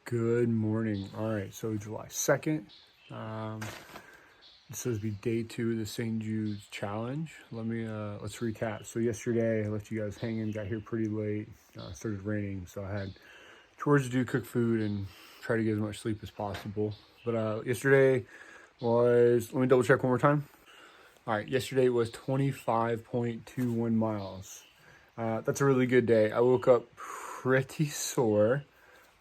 Good morning. All right, so July 2nd. This says be day 2 of the St. Jude's Challenge. Let's recap. So yesterday I left you guys hanging, got here pretty late. Started raining, so I had chores to do, cook food, and try to get as much sleep as possible. But yesterday was, let me double check one more time. All right, yesterday was 25.21 miles. That's a really good day. I woke up pretty sore.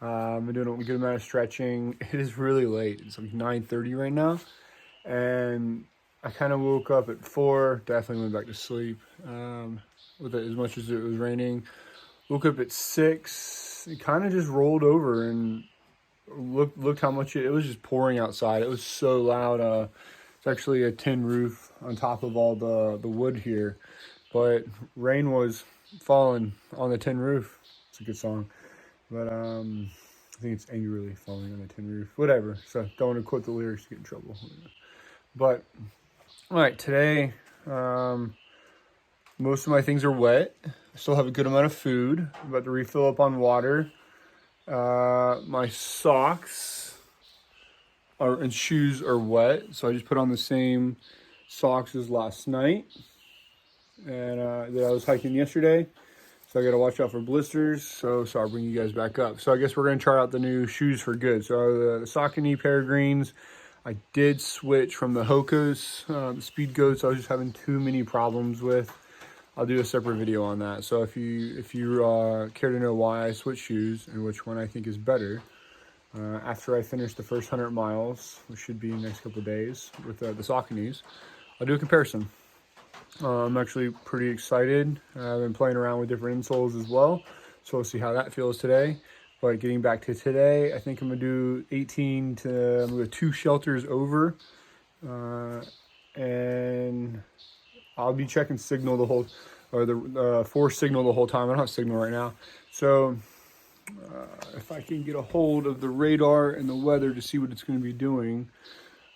I'm doing a good amount of stretching. It is really late. It's like 9:30 right now. And I kind of woke up at 4, definitely went back to sleep with it as much as it was raining. Woke up at 6. It kind of just rolled over and looked how much it was just pouring outside. It was so loud. It's actually a tin roof on top of all the wood here. But rain was falling on the tin roof. It's a good song. But I think it's angrily falling on the tin roof. Whatever. So don't want to quote the lyrics to get in trouble. But all right, today most of my things are wet. I still have a good amount of food. I'm about to refill up on water. My socks and shoes are wet, so I just put on the same socks as last night and that I was hiking yesterday. So I got to watch out for blisters. So I'll bring you guys back up. So I guess we're going to try out the new shoes for good. So the Saucony Peregrines, I did switch from the Hoka's, the Speed Goats. I was just having too many problems with. I'll do a separate video on that. So if you care to know why I switched shoes and which one I think is better, after I finish the first 100 miles, which should be in the next couple of days with the Sauconys, I'll do a comparison. I'm actually pretty excited. I've been playing around with different insoles as well, so we'll see how that feels today. But getting back to today, I think I'm gonna do 18 to I'm gonna 2 shelters over, and I'll be checking signal the whole, or the force signal the whole time. I don't have signal right now, so if I can get a hold of the radar and the weather to see what it's going to be doing.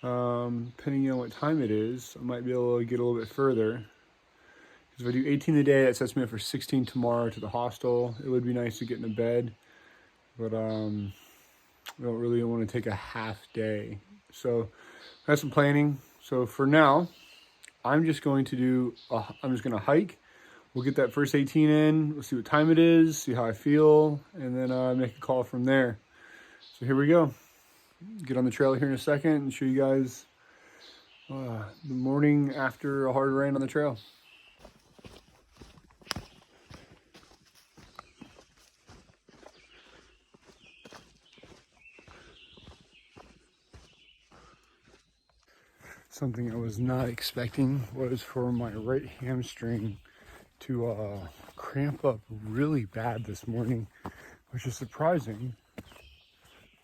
Depending on what time it is, I might be able to get a little bit further. Because if I do 18 a day, that sets me up for 16 tomorrow to the hostel. It would be nice to get into bed, but I don't really want to take a half day. So I have some planning. So for now, I'm just going to hike. We'll get that first 18 in. We'll see what time it is, see how I feel, and then make a call from there. So here we go. Get on the trail here in a second and show you guys the morning after a hard rain on the trail. Something I was not expecting was for my right hamstring to cramp up really bad this morning, which is surprising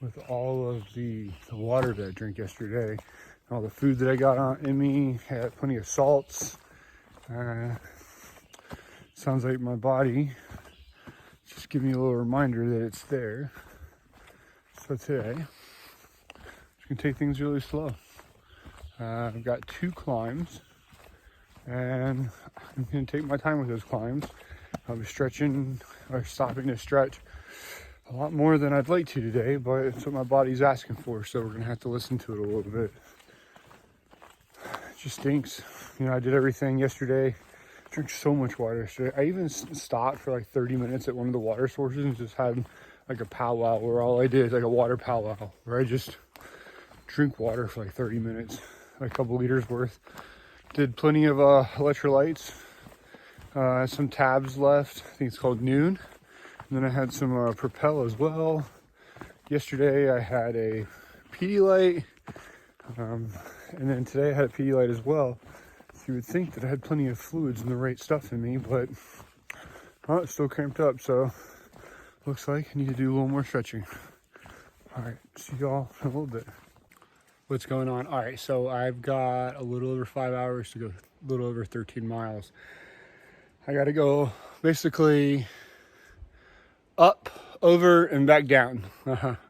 with all of the water that I drank yesterday, all the food that I got in me, had plenty of salts. Sounds like my body just give me a little reminder that it's there. So today, I'm just gonna take things really slow. I've got 2 climbs, and I'm gonna take my time with those climbs. I'll be stretching or stopping to stretch a lot more than I'd like to today, but it's what my body's asking for, so we're gonna have to listen to it a little bit. It just stinks. You know, I did everything yesterday. Drank so much water yesterday. I even stopped for like 30 minutes at one of the water sources and just had like a powwow where all I did is like a water powwow where I just drink water for like 30 minutes, like a couple liters worth. Did plenty of electrolytes, some tabs left. I think it's called Noon. And then I had some Propel as well. Yesterday I had a Pedialyte, and then today I had a Pedialyte as well. So you would think that I had plenty of fluids and the right stuff in me, but it's still cramped up, so looks like I need to do a little more stretching. All right, see y'all in a little bit. What's going on? All right, so I've got a little over 5 hours to go, a little over 13 miles. I got to go basically up, over, and back down.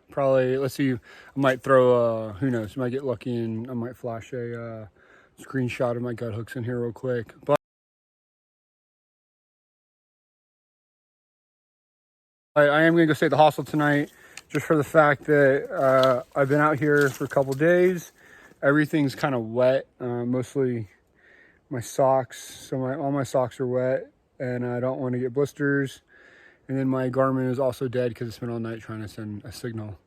Probably, let's see, I might throw, who knows, might get lucky and I might flash a screenshot of my gut hooks in here real quick. But I am going to go stay at the hostel tonight. just for the fact that I've been out here for a couple days. Everything's kind of wet, mostly my socks. So all my socks are wet, and I don't want to get blisters. And then my Garmin is also dead because it's been all night trying to send a signal.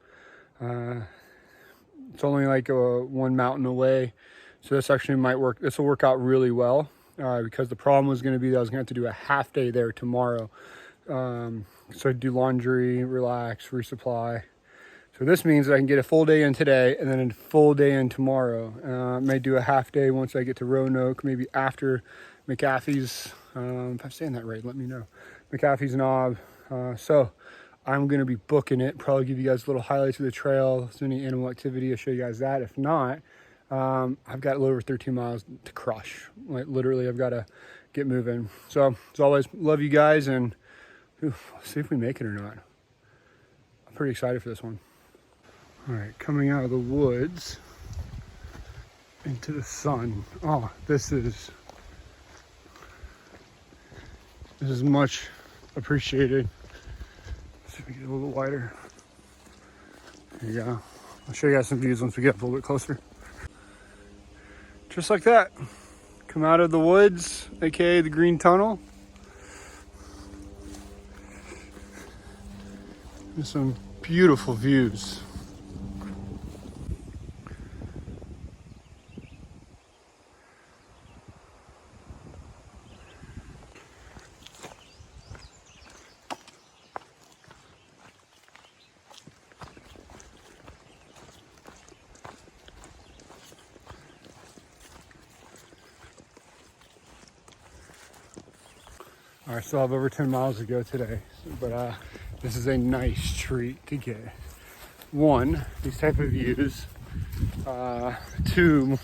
It's only like one mountain away, so this actually might work. This will work out really well because the problem was going to be that I was going to have to do a half day there tomorrow. So I'd do laundry, relax, resupply. So this means that I can get a full day in today and then a full day in tomorrow. I may do a half day once I get to Roanoke, maybe after McAfee's. If I'm saying that right, let me know. McAfee's Knob. So I'm going to be booking it. Probably give you guys little highlights of the trail. If there's any animal activity, I'll show you guys that. If not, I've got a little over 13 miles to crush. Like literally, I've got to get moving. So as always, love you guys, and see if we make it or not. I'm pretty excited for this one. All right, coming out of the woods into the sun. Oh, this is much appreciated. Let's see if we get a little bit wider. There you go. I'll show you guys some views once we get up a little bit closer. Just like that. Come out of the woods, aka the Green Tunnel. There's some beautiful views. All right, still have over 10 miles to go today, but this is a nice treat to get. One, these type of views. Two,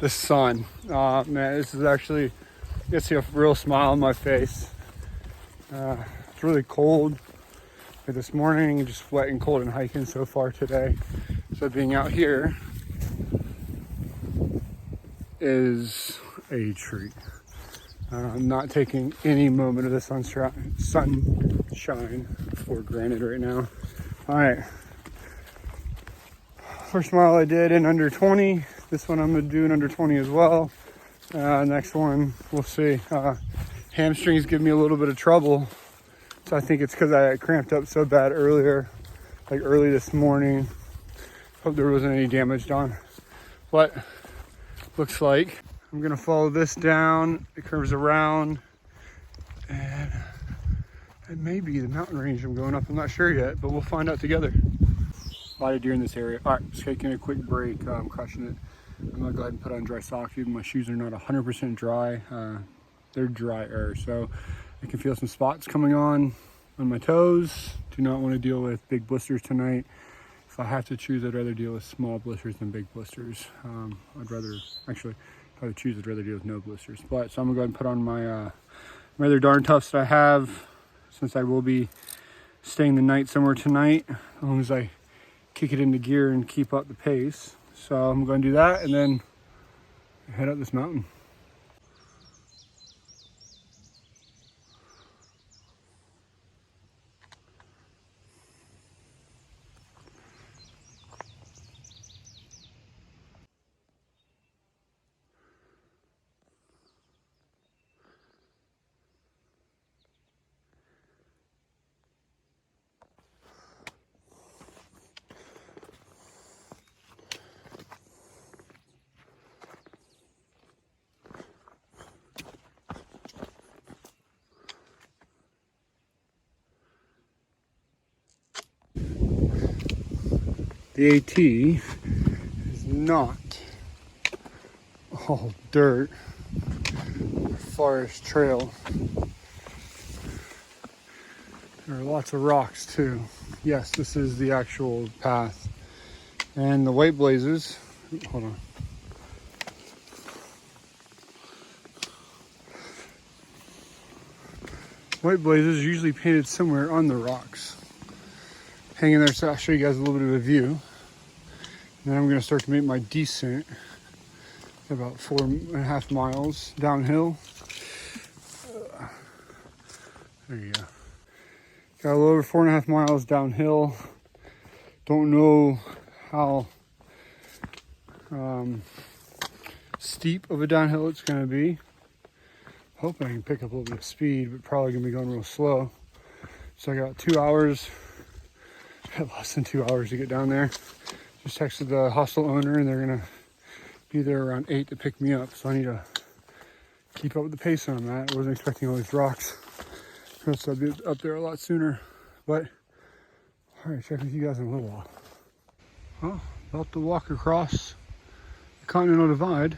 the sun. Man, this is actually, you can see a real smile on my face. It's really cold. But this morning, just wet and cold and hiking so far today. So being out here is a treat. I'm not taking any moment of the sunshine for granted right now. All right. First mile I did in under 20. This one I'm going to do in under 20 as well. Next one, we'll see. Hamstrings give me a little bit of trouble. So I think it's because I cramped up so bad earlier, like early this morning. Hope there wasn't any damage done. But looks like I'm gonna follow this down. It curves around, and it may be the mountain range I'm going up. I'm not sure yet, but we'll find out together. A lot of deer in this area. All right, just taking a quick break. I'm crushing it. I'm gonna go ahead and put on dry socks. Even my shoes are not 100% dry. They're drier, so I can feel some spots coming on my toes. Do not want to deal with big blisters tonight. If I have to choose, I'd rather deal with small blisters than big blisters. I'd rather deal with no blisters. But so I'm gonna go ahead and put on my my other darn toughs that I have, since I will be staying the night somewhere tonight, as long as I kick it into gear and keep up the pace. So I'm going to do that and then head up this mountain. The AT is not all dirt or forest trail. There are lots of rocks too. Yes, this is the actual path. And the white blazes, hold on. White blazes are usually painted somewhere on the rocks. Hanging there, so I'll show you guys a little bit of a view. And then I'm going to start to make my descent about 4.5 miles downhill. There you go. Got a little over 4.5 miles downhill. Don't know how steep of a downhill it's going to be. Hoping I can pick up a little bit of speed, but probably going to be going real slow. So I got 2 hours, less than 2 hours to get down there. Just texted the hostel owner and they're going to be there around 8 to pick me up. So I need to keep up with the pace on that. I wasn't expecting all these rocks. So I'll be up there a lot sooner. But, all right, check with you guys in a little while. Well, about to walk across the Continental Divide.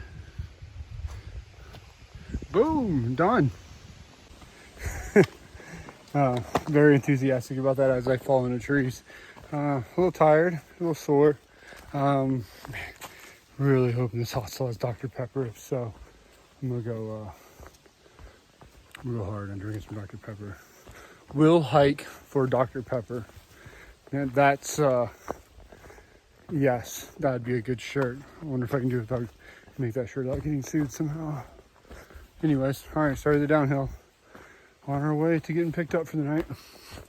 Boom, done. Very enthusiastic about that as I fall into trees. A little tired, a little sore. Really hoping this hostel has Dr. Pepper. If so, I'm gonna go real hard on drinking some Dr. Pepper. Will hike for Dr. Pepper. And that's, yes, that'd be a good shirt. I wonder if I can do it without make that shirt without getting sued somehow. Anyways, all right, started the downhill. On our way to getting picked up for the night.